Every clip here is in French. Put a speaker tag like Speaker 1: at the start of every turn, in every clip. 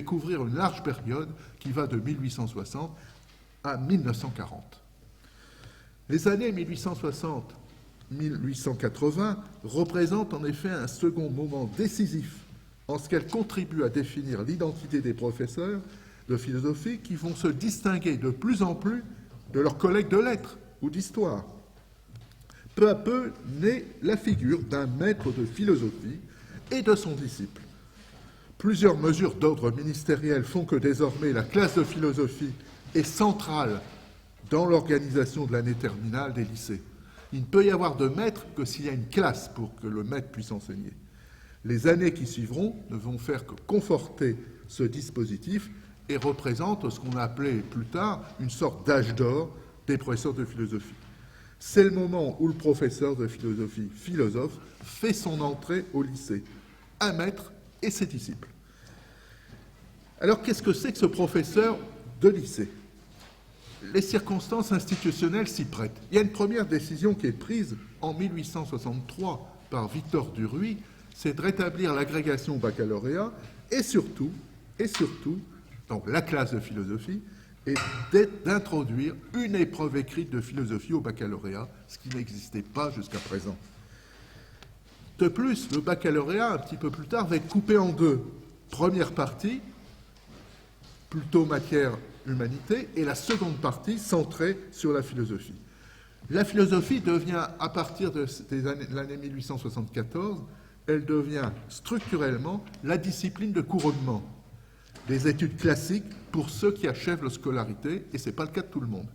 Speaker 1: couvrir une large période qui va de 1860 à 1940. Les années 1860-1880 représentent en effet un second moment décisif en ce qu'elles contribuent à définir l'identité des professeurs de philosophie qui vont se distinguer de plus en plus de leurs collègues de lettres ou d'histoire. Peu à peu naît la figure d'un maître de philosophie et de son disciple. Plusieurs mesures d'ordre ministériel font que désormais la classe de philosophie est centrale dans l'organisation de l'année terminale des lycées. Il ne peut y avoir de maître que s'il y a une classe pour que le maître puisse enseigner. Les années qui suivront ne vont faire que conforter ce dispositif et représentent ce qu'on a appelé plus tard une sorte d'âge d'or des professeurs de philosophie. C'est le moment où le professeur de philosophie, philosophe, fait son entrée au lycée, un maître et ses disciples. Alors, qu'est-ce que c'est que ce professeur de lycée ? Les circonstances institutionnelles s'y prêtent. Il y a une première décision qui est prise en 1863 par Victor Duruy, c'est de rétablir l'agrégation au baccalauréat et surtout, donc la classe de philosophie, et d'introduire une épreuve écrite de philosophie au baccalauréat, ce qui n'existait pas jusqu'à présent. De plus, le baccalauréat, un petit peu plus tard, va être coupé en deux. Première partie, plutôt matière humanité, et la seconde partie centrée sur la philosophie. La philosophie devient, à partir de l'année 1874, elle devient structurellement la discipline de couronnement, des études classiques pour ceux qui achèvent leur scolarité, et ce n'est pas le cas de tout le monde.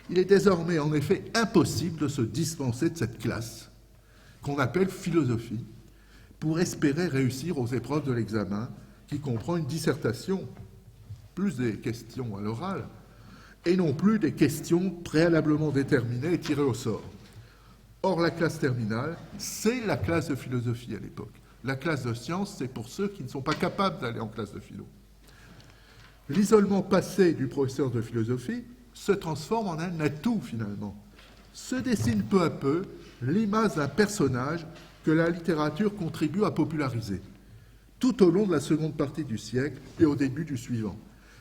Speaker 1: Il est désormais en effet impossible de se dispenser de cette classe, qu'on appelle philosophie, pour espérer réussir aux épreuves de l'examen, qui comprend une dissertation, plus des questions à l'oral, et non plus des questions préalablement déterminées et tirées au sort. Or, la classe terminale, c'est la classe de philosophie à l'époque. La classe de sciences, c'est pour ceux qui ne sont pas capables d'aller en classe de philo. L'isolement passé du professeur de philosophie se transforme en un atout, finalement. Se dessine peu à peu l'image d'un personnage que la littérature contribue à populariser, tout au long de la seconde partie du siècle et au début du suivant.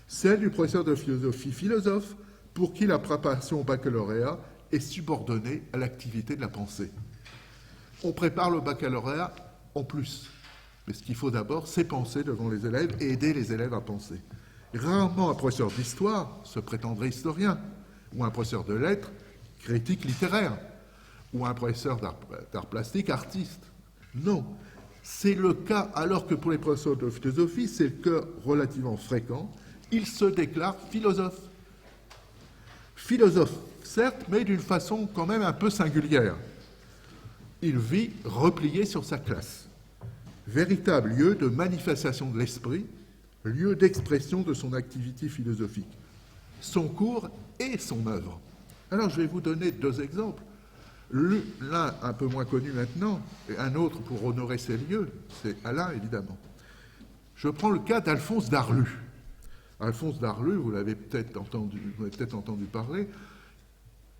Speaker 1: Celle du professeur de philosophie philosophe, pour qui la préparation au baccalauréat est subordonnée à l'activité de la pensée. On prépare le baccalauréat en plus, mais ce qu'il faut d'abord, c'est penser devant les élèves et aider les élèves à penser. Rarement un professeur d'histoire se prétendrait historien, ou un professeur de lettres, critique littéraire, ou un professeur d'art plastique, artiste. Non, c'est le cas, alors que pour les professeurs de philosophie, c'est le cas relativement fréquent, il se déclare philosophe. Philosophe, certes, mais d'une façon quand même un peu singulière. Il vit replié sur sa classe. Véritable lieu de manifestation de l'esprit, lieu d'expression de son activité philosophique, son cours et son œuvre. Alors je vais vous donner deux exemples. L'un un peu moins connu maintenant, et un autre pour honorer ces lieux, c'est Alain évidemment. Je prends le cas d'Alphonse Darlu. Alphonse Darlu, vous l'avez peut-être entendu parler,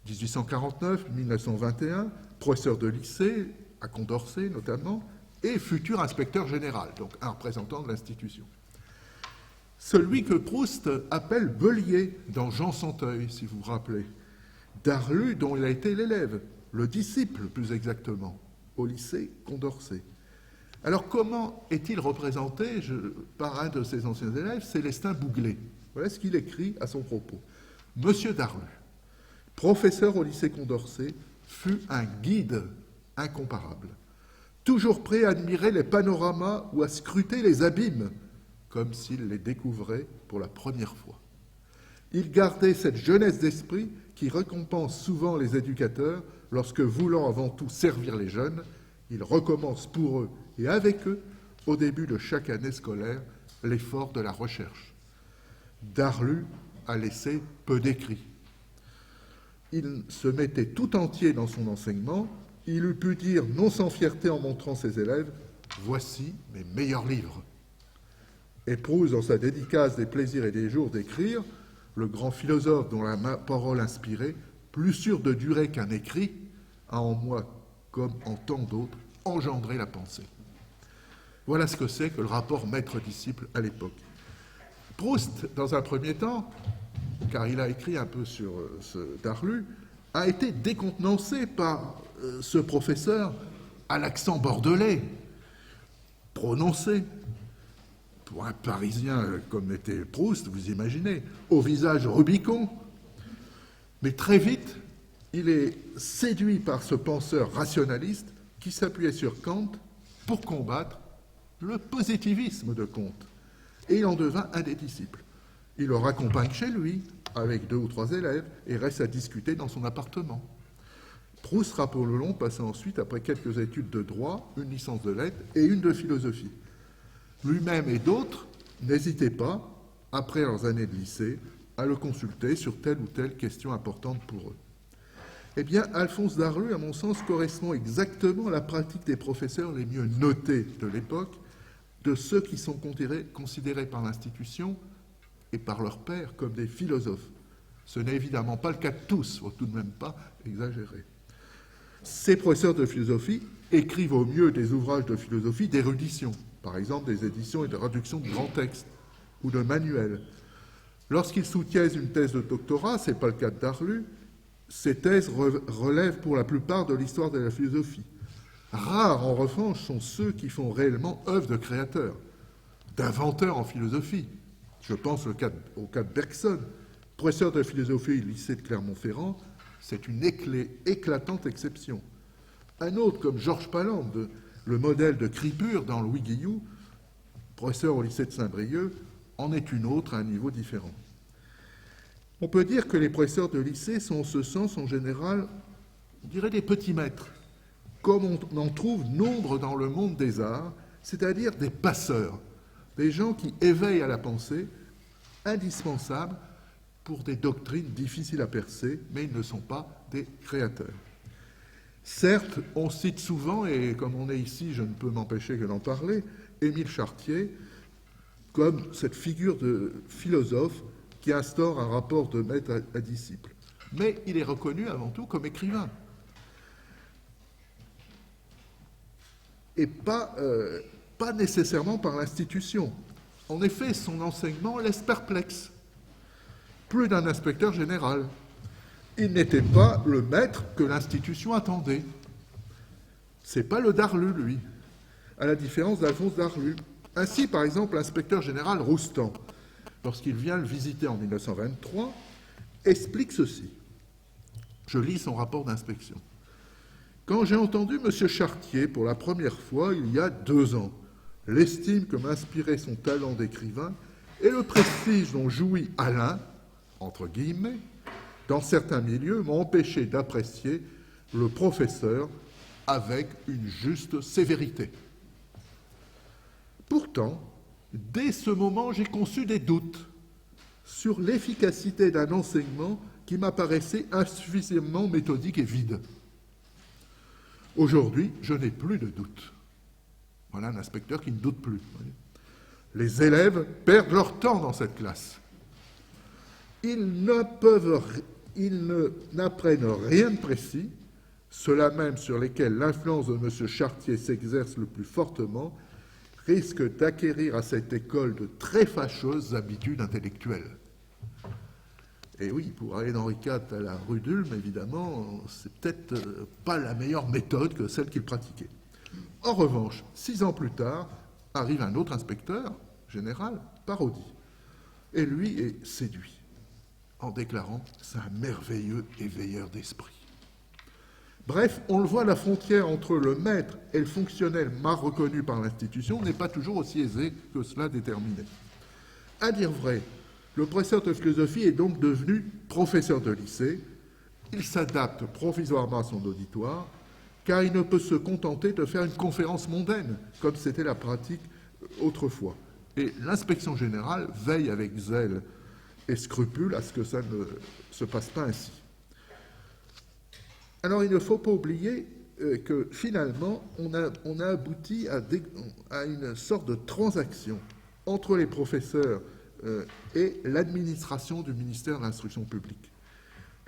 Speaker 1: 1849-1921, professeur de lycée, à Condorcet notamment, et futur inspecteur général, donc un représentant de l'institution. Celui que Proust appelle Bellier dans Jean Santeuil, si vous vous rappelez. Darlu, dont il a été l'élève, le disciple plus exactement, au lycée Condorcet. Alors comment est-il représenté par un de ses anciens élèves, Célestin Bouglet? Voilà ce qu'il écrit à son propos. Monsieur Darlu, professeur au lycée Condorcet, fut un guide incomparable, toujours prêt à admirer les panoramas ou à scruter les abîmes, comme s'il les découvrait pour la première fois. Il gardait cette jeunesse d'esprit qui récompense souvent les éducateurs lorsque, voulant avant tout servir les jeunes, il recommence pour eux et avec eux, au début de chaque année scolaire, l'effort de la recherche. Darlu a laissé peu d'écrits. Il se mettait tout entier dans son enseignement. Il eût pu dire, non sans fierté en montrant ses élèves, « Voici mes meilleurs livres ». Et Proust, dans sa dédicace des plaisirs et des jours d'écrire, le grand philosophe dont la parole inspirée, plus sûr de durer qu'un écrit, a en moi, comme en tant d'autres, engendré la pensée. Voilà ce que c'est que le rapport maître-disciple à l'époque. Proust, dans un premier temps, car il a écrit un peu sur Darlu, a été décontenancé par ce professeur à l'accent bordelais, prononcé. Pour un Parisien comme était Proust, vous imaginez, au visage rubicond. Mais très vite, il est séduit par ce penseur rationaliste qui s'appuyait sur Kant pour combattre le positivisme de Kant. Et il en devint un des disciples. Il le raccompagne chez lui, avec 2 ou 3 élèves, et reste à discuter dans son appartement. Proust, rappelons-le, passa ensuite, après quelques études de droit, une licence de lettres et une de philosophie. Lui-même et d'autres n'hésitaient pas, après leurs années de lycée, à le consulter sur telle ou telle question importante pour eux. Eh bien, Alphonse Darlu, à mon sens, correspond exactement à la pratique des professeurs les mieux notés de l'époque, de ceux qui sont considérés par l'institution et par leurs pairs comme des philosophes. Ce n'est évidemment pas le cas de tous, il ne faut tout de même pas exagérer. Ces professeurs de philosophie écrivent au mieux des ouvrages de philosophie d'érudition, par exemple des éditions et des traductions de grands textes ou de manuels. Lorsqu'ils soutiennent une thèse de doctorat, ce n'est pas le cas de Darlu, ces thèses relèvent pour la plupart de l'histoire de la philosophie. Rares, en revanche, sont ceux qui font réellement œuvre de créateurs, d'inventeurs en philosophie. Je pense au cas de Bergson, professeur de philosophie au lycée de Clermont-Ferrand, c'est une éclatante exception. Un autre, comme Georges Palande, le modèle de Cripure dans Louis Guillou, professeur au lycée de Saint-Brieuc, en est une autre à un niveau différent. On peut dire que les professeurs de lycée sont en ce sens, en général, on dirait des petits maîtres, comme on en trouve nombre dans le monde des arts, c'est-à-dire des passeurs, des gens qui éveillent à la pensée, indispensables pour des doctrines difficiles à percer, mais ils ne sont pas des créateurs. Certes, on cite souvent, et comme on est ici, je ne peux m'empêcher que d'en parler, Émile Chartier, comme cette figure de philosophe qui instaure un rapport de maître à disciple. Mais il est reconnu avant tout comme écrivain. Et pas nécessairement par l'institution. En effet, son enseignement laisse perplexe. Plus d'un inspecteur général. Il n'était pas le maître que l'institution attendait. C'est pas le Darlu, lui, à la différence d'Alphonse Darlu. Ainsi, par exemple, l'inspecteur général Roustan, lorsqu'il vient le visiter en 1923, explique ceci. Je lis son rapport d'inspection. Quand j'ai entendu M. Chartier pour la première fois, il y a 2 ans, l'estime que m'inspirait son talent d'écrivain et le prestige dont jouit Alain, entre guillemets, dans certains milieux, m'ont empêché d'apprécier le professeur avec une juste sévérité. Pourtant, dès ce moment, j'ai conçu des doutes sur l'efficacité d'un enseignement qui m'apparaissait insuffisamment méthodique et vide. Aujourd'hui, je n'ai plus de doute. Voilà un inspecteur qui ne doute plus. Les élèves perdent leur temps dans cette classe. Ils n'apprennent rien de précis, ceux-là même sur lesquels l'influence de M. Chartier s'exerce le plus fortement, risque d'acquérir à cette école de très fâcheuses habitudes intellectuelles. Et oui, pour aller d'Henri IV à la rue d'Ulm, évidemment, c'est peut-être pas la meilleure méthode que celle qu'il pratiquait. En revanche, 6 ans plus tard, arrive un autre inspecteur général, Parodi, et lui est séduit, en déclarant « c'est un merveilleux éveilleur d'esprit ». Bref, on le voit, la frontière entre le maître et le fonctionnel mal reconnu par l'institution n'est pas toujours aussi aisée que cela déterminé. À dire vrai, le professeur de philosophie est donc devenu professeur de lycée. Il s'adapte provisoirement à son auditoire, car il ne peut se contenter de faire une conférence mondaine, comme c'était la pratique autrefois. Et l'inspection générale veille avec zèle et scrupule à ce que ça ne se passe pas ainsi. Alors, il ne faut pas oublier que finalement, on a abouti à une sorte de transaction entre les professeurs et l'administration du ministère de l'Instruction publique.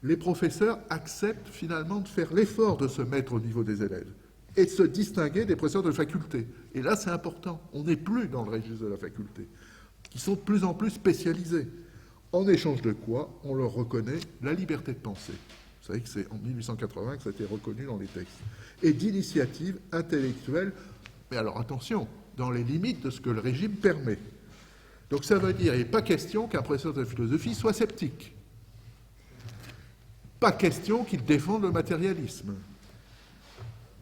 Speaker 1: Les professeurs acceptent finalement de faire l'effort de se mettre au niveau des élèves et de se distinguer des professeurs de faculté. Et là, c'est important. On n'est plus dans le registre de la faculté. qui sont de plus en plus spécialisés. En échange de quoi on leur reconnaît la liberté de penser. Vous savez que c'est en 1880 que ça a été reconnu dans les textes. Et d'initiative intellectuelle, mais alors attention, dans les limites de ce que le régime permet. Donc ça veut dire, il n'est pas question qu'un professeur de philosophie soit sceptique. Pas question qu'il défende le matérialisme.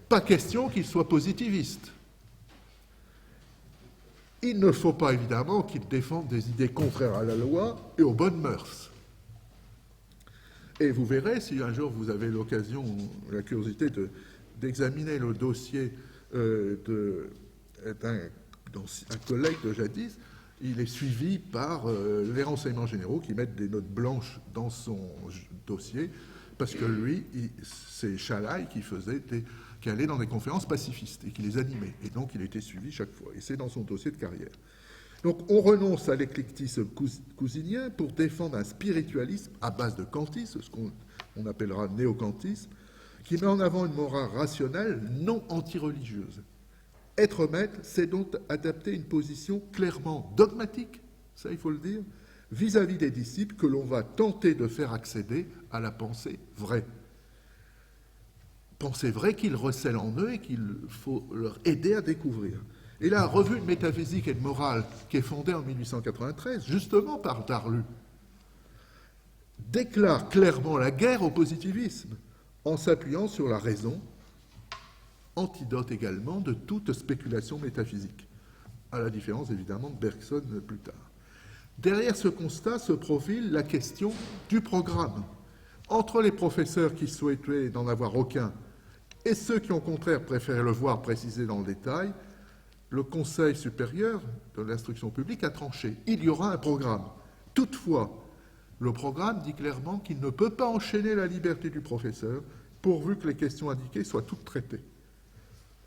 Speaker 1: Pas question qu'il soit positiviste. Il ne faut pas évidemment qu'il défende des idées contraires à la loi et aux bonnes mœurs. Et vous verrez, si un jour vous avez l'occasion, la curiosité d'examiner le dossier d'un collègue de jadis, il est suivi par les renseignements généraux qui mettent des notes blanches dans son dossier, parce que lui, c'est Chalaï qui allait dans des conférences pacifistes et qui les animait. Et donc, il était suivi chaque fois. Et c'est dans son dossier de carrière. Donc, on renonce à l'éclectisme cousinien pour défendre un spiritualisme à base de kantisme, ce qu'on appellera néo-kantisme, qui met en avant une morale rationnelle non anti-religieuse. Être maître, c'est donc adapter une position clairement dogmatique, ça il faut le dire, vis-à-vis des disciples que l'on va tenter de faire accéder à la pensée vraie. Pensée vraie qu'ils recèlent en eux et qu'il faut leur aider à découvrir. Et la revue de métaphysique et de morale, qui est fondée en 1893, justement par Darlu, déclare clairement la guerre au positivisme, en s'appuyant sur la raison, antidote également de toute spéculation métaphysique, à la différence évidemment de Bergson plus tard. Derrière ce constat se profile la question du programme. Entre les professeurs qui souhaitaient n'en avoir aucun et ceux qui, au contraire, préféraient le voir précisé dans le détail, le Conseil supérieur de l'instruction publique a tranché. Il y aura un programme. Toutefois, le programme dit clairement qu'il ne peut pas enchaîner la liberté du professeur pourvu que les questions indiquées soient toutes traitées.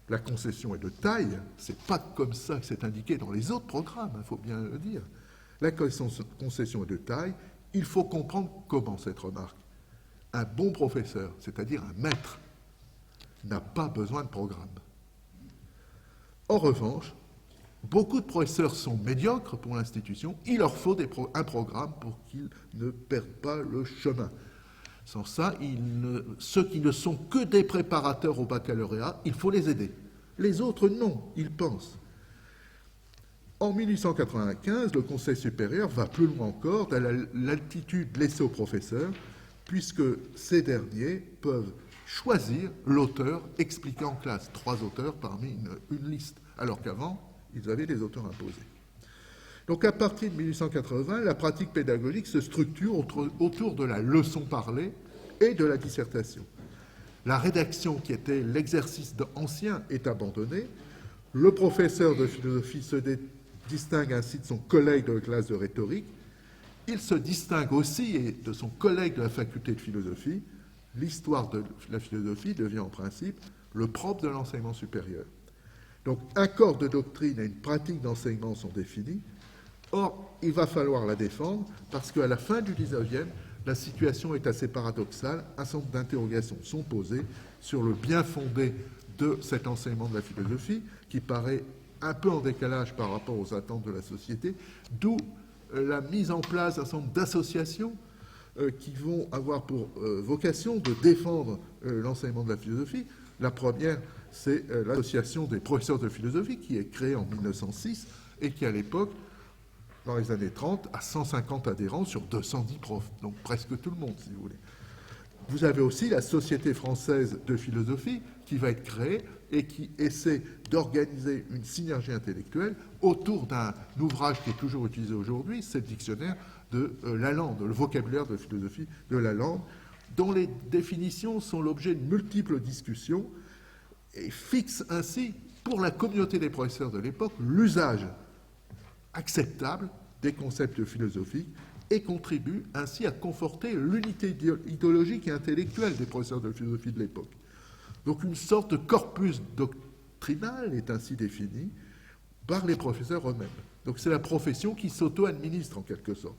Speaker 1: La concession est de taille, c'est pas comme ça que c'est indiqué dans les autres programmes, il faut bien le dire. La concession est de taille, il faut comprendre comment cette remarque. Un bon professeur, c'est-à-dire un maître, n'a pas besoin de programme. En revanche, beaucoup de professeurs sont médiocres pour l'institution, il leur faut un programme pour qu'ils ne perdent pas le chemin. Sans ça, ceux qui ne sont que des préparateurs au baccalauréat, il faut les aider. Les autres, non, ils pensent. En 1895, le Conseil supérieur va plus loin encore dans l'altitude laissée aux professeurs, puisque ces derniers peuvent choisir l'auteur expliqué en classe. 3 auteurs parmi une liste, alors qu'avant, ils avaient des auteurs imposés. Donc à partir de 1880, la pratique pédagogique se structure autour de la leçon parlée et de la dissertation. La rédaction, qui était l'exercice ancien, est abandonnée. Le professeur de philosophie se distingue ainsi de son collègue de classe de rhétorique. Il se distingue aussi de son collègue de la faculté de philosophie. L'histoire de la philosophie devient en principe le propre de l'enseignement supérieur. Donc un corps de doctrine et une pratique d'enseignement sont définis. Or, il va falloir la défendre parce qu'à la fin du XIXe, la situation est assez paradoxale. Un certain nombre d'interrogations sont posées sur le bien fondé de cet enseignement de la philosophie qui paraît un peu en décalage par rapport aux attentes de la société, d'où la mise en place d'un certain nombre d'associations qui vont avoir pour vocation de défendre l'enseignement de la philosophie. La première, c'est l'association des professeurs de philosophie qui est créée en 1906 et qui, à l'époque, dans les années 30, a 150 adhérents sur 210 profs, donc presque tout le monde, si vous voulez. Vous avez aussi la Société française de philosophie qui va être créée et qui essaie d'organiser une synergie intellectuelle autour d'un ouvrage qui est toujours utilisé aujourd'hui, c'est le dictionnaire de Lalande, le vocabulaire de philosophie de Lalande, dont les définitions sont l'objet de multiples discussions et fixent ainsi, pour la communauté des professeurs de l'époque, l'usage acceptable des concepts philosophiques et contribue ainsi à conforter l'unité idéologique et intellectuelle des professeurs de philosophie de l'époque. Donc une sorte de corpus doctrinal est ainsi défini par les professeurs eux-mêmes. Donc c'est la profession qui s'auto-administre en quelque sorte.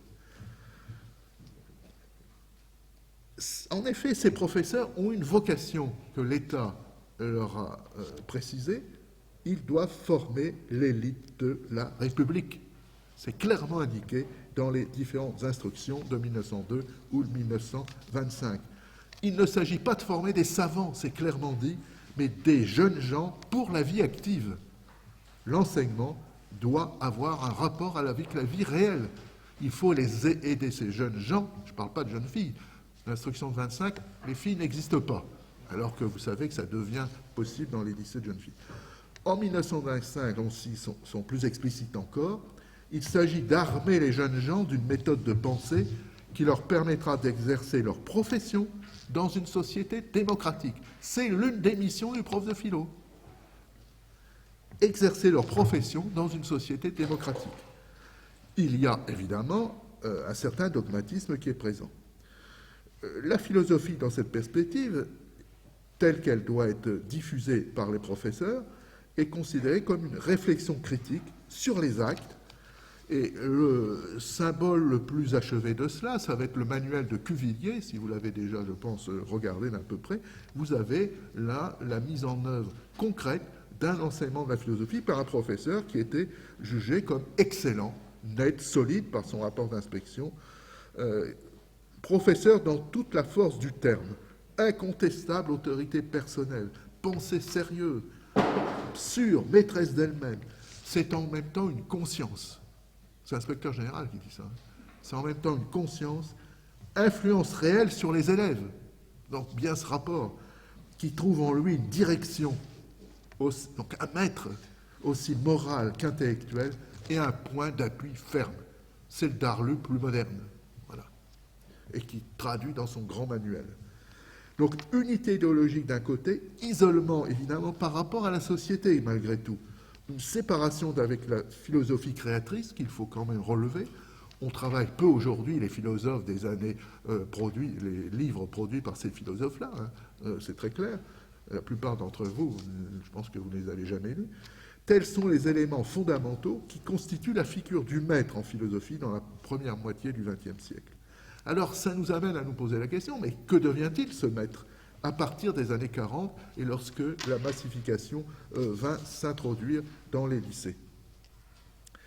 Speaker 1: En effet, ces professeurs ont une vocation que l'État leur a précisée. Ils doivent former l'élite de la République. C'est clairement indiqué dans les différentes instructions de 1902 ou de 1925. Il ne s'agit pas de former des savants, c'est clairement dit, mais des jeunes gens pour la vie active. L'enseignement doit avoir un rapport avec la vie réelle. Il faut les aider, ces jeunes gens. Je ne parle pas de jeunes filles. L'instruction de 25, les filles n'existent pas, alors que vous savez que ça devient possible dans les lycées de jeunes filles. En 1925, aussi, sont plus explicites encore. Il s'agit d'armer les jeunes gens d'une méthode de pensée qui leur permettra d'exercer leur profession dans une société démocratique. C'est l'une des missions du prof de philo. Exercer leur profession dans une société démocratique. Il y a évidemment un certain dogmatisme qui est présent. La philosophie, dans cette perspective, telle qu'elle doit être diffusée par les professeurs, est considérée comme une réflexion critique sur les actes. Et le symbole le plus achevé de cela, ça va être le manuel de Cuvillier, si vous l'avez déjà, je pense, regardé d'un peu près. Vous avez là la mise en œuvre concrète d'un enseignement de la philosophie par un professeur qui était jugé comme excellent, net, solide par son rapport d'inspection, professeur dans toute la force du terme, incontestable autorité personnelle, pensée sérieuse, sûre, maîtresse d'elle-même. C'est en même temps une conscience. C'est l'inspecteur général qui dit ça. C'est en même temps une conscience, influence réelle sur les élèves. Donc bien ce rapport qui trouve en lui une direction, donc un maître aussi moral qu'intellectuel et un point d'appui ferme. C'est le Darlu plus moderne, voilà, et qui traduit dans son grand manuel. Donc unité idéologique d'un côté, isolement évidemment par rapport à la société malgré tout. Une séparation avec la philosophie créatrice qu'il faut quand même relever. On travaille peu aujourd'hui, les philosophes des années produits, les livres produits par ces philosophes-là, c'est très clair. La plupart d'entre vous, je pense que vous ne les avez jamais lus. Tels sont les éléments fondamentaux qui constituent la figure du maître en philosophie dans la première moitié du XXe siècle. Alors ça nous amène à nous poser la question, mais que devient-il ce maître à partir des années 40 et lorsque la massification vint s'introduire dans les lycées?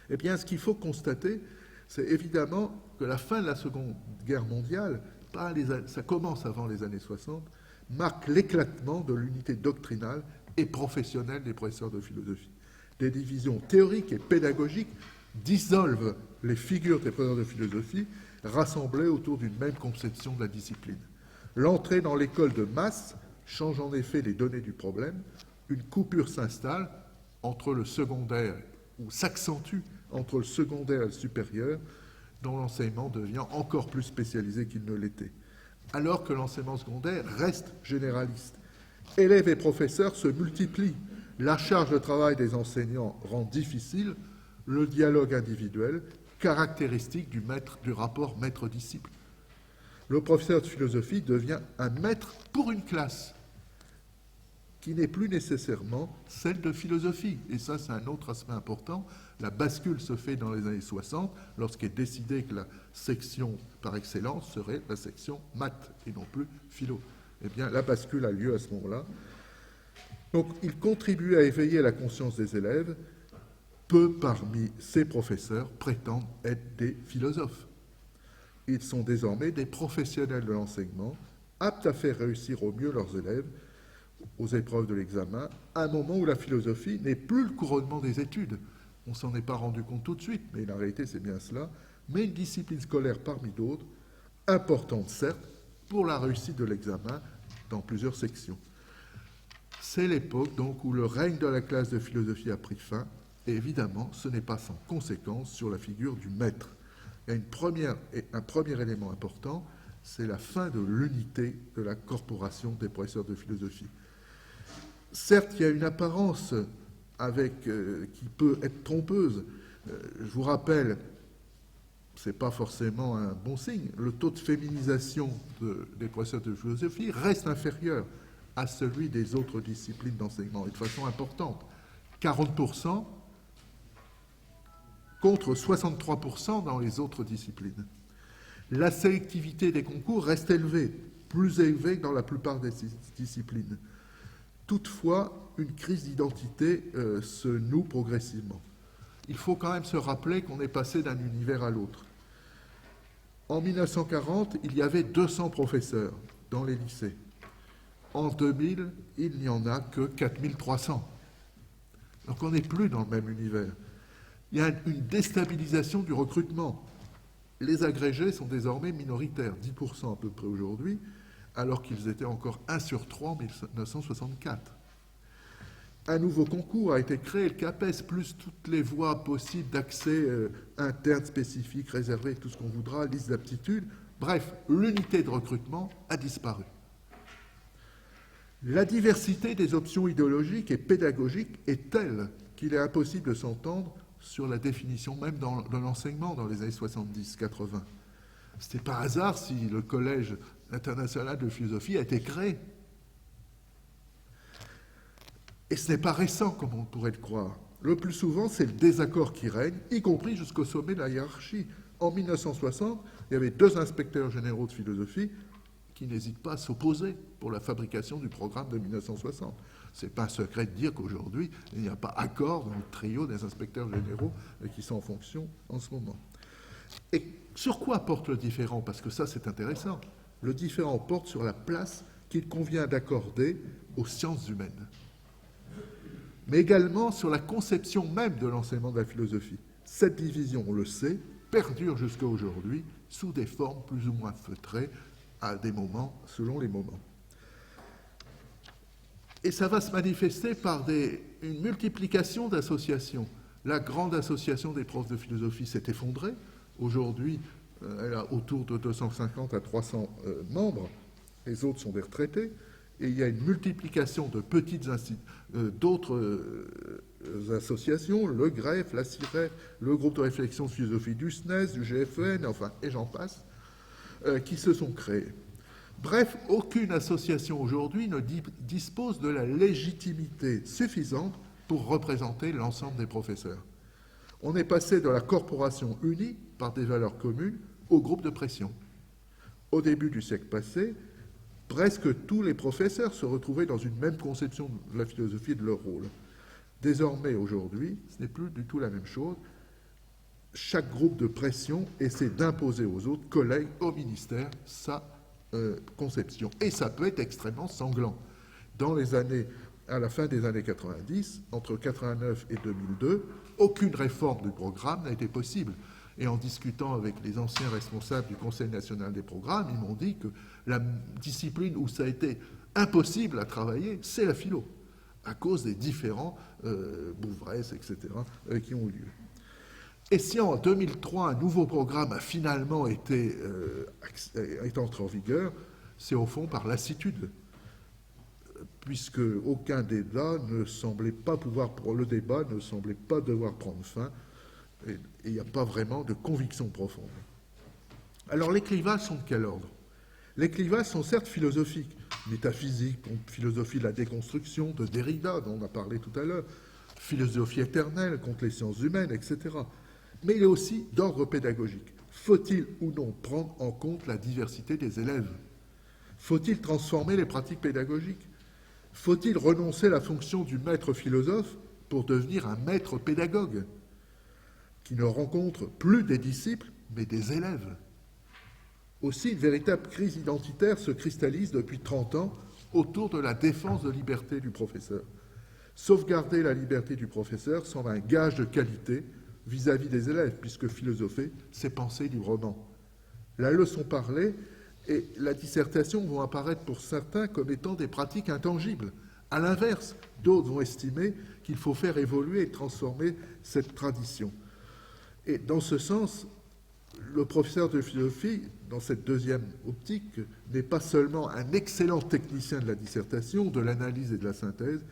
Speaker 1: Eh bien, ce qu'il faut constater, c'est évidemment que la fin de la Seconde Guerre mondiale, ça commence avant les années 60, marque l'éclatement de l'unité doctrinale et professionnelle des professeurs de philosophie. Des divisions théoriques et pédagogiques dissolvent les figures des professeurs de philosophie rassemblées autour d'une même conception de la discipline. L'entrée dans l'école de masse change en effet les données du problème. Une coupure s'installe entre le secondaire, ou s'accentue entre le secondaire et le supérieur, dont l'enseignement devient encore plus spécialisé qu'il ne l'était. Alors que l'enseignement secondaire reste généraliste. Élèves et professeurs se multiplient. La charge de travail des enseignants rend difficile le dialogue individuel, caractéristique du rapport maître-disciple. Le professeur de philosophie devient un maître pour une classe qui n'est plus nécessairement celle de philosophie. Et ça, c'est un autre aspect important. La bascule se fait dans les années 60 lorsqu'il est décidé que la section par excellence serait la section maths et non plus philo. Eh bien, la bascule a lieu à ce moment-là. Donc, il contribue à éveiller la conscience des élèves. Peu parmi ces professeurs prétendent être des philosophes. Ils sont désormais des professionnels de l'enseignement, aptes à faire réussir au mieux leurs élèves aux épreuves de l'examen, à un moment où la philosophie n'est plus le couronnement des études. On ne s'en est pas rendu compte tout de suite, mais la réalité c'est bien cela, mais une discipline scolaire parmi d'autres, importante certes, pour la réussite de l'examen dans plusieurs sections. C'est l'époque donc où le règne de la classe de philosophie a pris fin, et évidemment ce n'est pas sans conséquence sur la figure du maître. Il y a un premier élément important, c'est la fin de l'unité de la corporation des professeurs de philosophie. Certes, il y a une apparence qui peut être trompeuse. Je vous rappelle, ce n'est pas forcément un bon signe, le taux de féminisation des professeurs de philosophie reste inférieur à celui des autres disciplines d'enseignement, et de façon importante. 40% contre 63% dans les autres disciplines. La sélectivité des concours reste élevée, plus élevée que dans la plupart des disciplines. Toutefois, une crise d'identité se noue progressivement. il faut quand même se rappeler qu'on est passé d'un univers à l'autre. En 1940, il y avait 200 professeurs dans les lycées. En 2000, il n'y en a que 4300. Donc on n'est plus dans le même univers. Il y a une déstabilisation du recrutement. Les agrégés sont désormais minoritaires, 10% à peu près aujourd'hui, alors qu'ils étaient encore 1 sur 3 en 1964. Un nouveau concours a été créé, le CAPES, plus toutes les voies possibles d'accès interne, spécifique, réservé, tout ce qu'on voudra, liste d'aptitudes. Bref, l'unité de recrutement a disparu. La diversité des options idéologiques et pédagogiques est telle qu'il est impossible de s'entendre sur la définition même de l'enseignement dans les années 70-80. C'était pas hasard si le Collège international de philosophie a été créé. Et ce n'est pas récent, comme on pourrait le croire. Le plus souvent, c'est le désaccord qui règne, y compris jusqu'au sommet de la hiérarchie. En 1960, il y avait 2 inspecteurs généraux de philosophie qui n'hésitent pas à s'opposer pour la fabrication du programme de 1960. Ce n'est pas un secret de dire qu'aujourd'hui, il n'y a pas accord dans le trio des inspecteurs généraux qui sont en fonction en ce moment. Et sur quoi porte le différend? Parce que ça, c'est intéressant. Le différend porte sur la place qu'il convient d'accorder aux sciences humaines, mais également sur la conception même de l'enseignement de la philosophie. Cette division, on le sait, perdure jusqu'à aujourd'hui sous des formes plus ou moins feutrées, à des moments, selon les moments. Et ça va se manifester par une multiplication d'associations. La grande association des profs de philosophie s'est effondrée. Aujourd'hui, elle a autour de 250 à 300 membres. Les autres sont des retraités. Et il y a une multiplication de d'autres associations, le GREF, la CIREF, le groupe de réflexion de philosophie du SNES, du GFN, enfin, et j'en passe, qui se sont créés. Bref, aucune association aujourd'hui ne dispose de la légitimité suffisante pour représenter l'ensemble des professeurs. On est passé de la corporation unie par des valeurs communes au groupe de pression. Au début du siècle passé, presque tous les professeurs se retrouvaient dans une même conception de la philosophie et de leur rôle. Désormais, aujourd'hui, ce n'est plus du tout la même chose. Chaque groupe de pression essaie d'imposer aux autres collègues, au ministère, sa conception. Et ça peut être extrêmement sanglant. À la fin des années 90, entre 89 et 2002, aucune réforme du programme n'a été possible. Et en discutant avec les anciens responsables du Conseil national des programmes, ils m'ont dit que la discipline où ça a été impossible à travailler, c'est la philo, à cause des différents Bouvresse, etc., qui ont eu lieu. Et si en 2003, un nouveau programme a finalement est entré en vigueur, c'est au fond par lassitude, puisque aucun débat ne semblait pas devoir prendre fin, et il n'y a pas vraiment de conviction profonde. Alors les clivages sont de quel ordre? Les clivages sont certes philosophiques, métaphysique, philosophie de la déconstruction, de Derrida, dont on a parlé tout à l'heure, philosophie éternelle contre les sciences humaines, etc. Mais il est aussi d'ordre pédagogique. Faut-il ou non prendre en compte la diversité des élèves? Faut-il transformer les pratiques pédagogiques? Faut-il renoncer à la fonction du maître philosophe pour devenir un maître pédagogue qui ne rencontre plus des disciples, mais des élèves? Aussi, une véritable crise identitaire se cristallise depuis 30 ans autour de la défense de liberté du professeur. Sauvegarder la liberté du professeur semble un gage de qualité vis-à-vis des élèves, puisque philosopher, c'est penser librement. La leçon parlée et la dissertation vont apparaître pour certains comme étant des pratiques intangibles. À l'inverse, d'autres vont estimer qu'il faut faire évoluer et transformer cette tradition. Et dans ce sens, le professeur de philosophie, dans cette deuxième optique, n'est pas seulement un excellent technicien de la dissertation, de l'analyse et de la synthèse,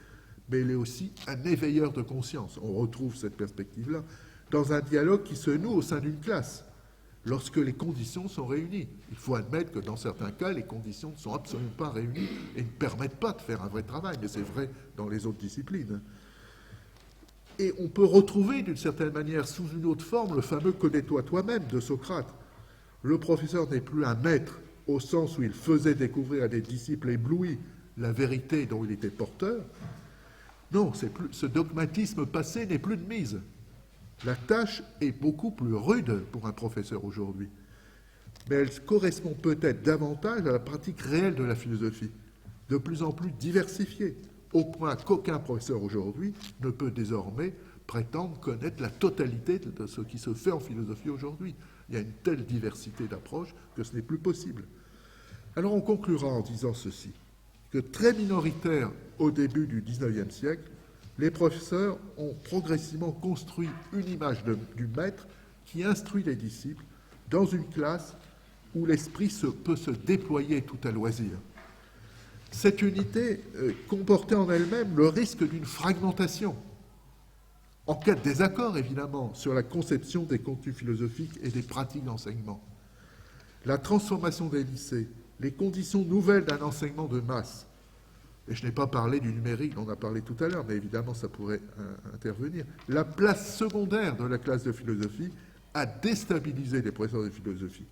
Speaker 1: mais il est aussi un éveilleur de conscience. On retrouve cette perspective-là dans un dialogue qui se noue au sein d'une classe, lorsque les conditions sont réunies. Il faut admettre que dans certains cas, les conditions ne sont absolument pas réunies et ne permettent pas de faire un vrai travail, mais c'est vrai dans les autres disciplines. Et on peut retrouver d'une certaine manière, sous une autre forme, le fameux « connais-toi toi-même » de Socrate. Le professeur n'est plus un maître au sens où il faisait découvrir à des disciples éblouis la vérité dont il était porteur. Non, ce dogmatisme passé n'est plus de mise. La tâche est beaucoup plus rude pour un professeur aujourd'hui, mais elle correspond peut-être davantage à la pratique réelle de la philosophie, de plus en plus diversifiée, au point qu'aucun professeur aujourd'hui ne peut désormais prétendre connaître la totalité de ce qui se fait en philosophie aujourd'hui. Il y a une telle diversité d'approches que ce n'est plus possible. Alors on conclura en disant ceci, que très minoritaires au début du XIXe siècle, les professeurs ont progressivement construit une image du maître qui instruit les disciples dans une classe où l'esprit peut se déployer tout à loisir. Cette unité comportait en elle-même le risque d'une fragmentation, en cas de désaccord évidemment sur la conception des contenus philosophiques et des pratiques d'enseignement. La transformation des lycées, les conditions nouvelles d'un enseignement de masse, et je n'ai pas parlé du numérique, on en a parlé tout à l'heure, mais évidemment ça pourrait intervenir, la place secondaire de la classe de philosophie a déstabilisé les professeurs de philosophie.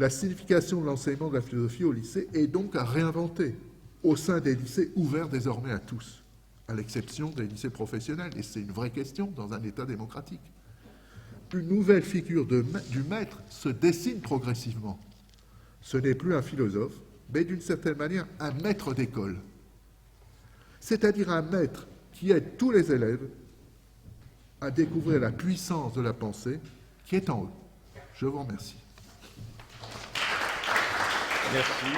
Speaker 1: La signification de l'enseignement de la philosophie au lycée est donc à réinventer au sein des lycées ouverts désormais à tous, à l'exception des lycées professionnels, et c'est une vraie question dans un État démocratique. Une nouvelle figure du maître se dessine progressivement. Ce n'est plus un philosophe, mais d'une certaine manière un maître d'école, c'est-à-dire un maître qui aide tous les élèves à découvrir la puissance de la pensée qui est en eux. Je vous remercie.
Speaker 2: Merci.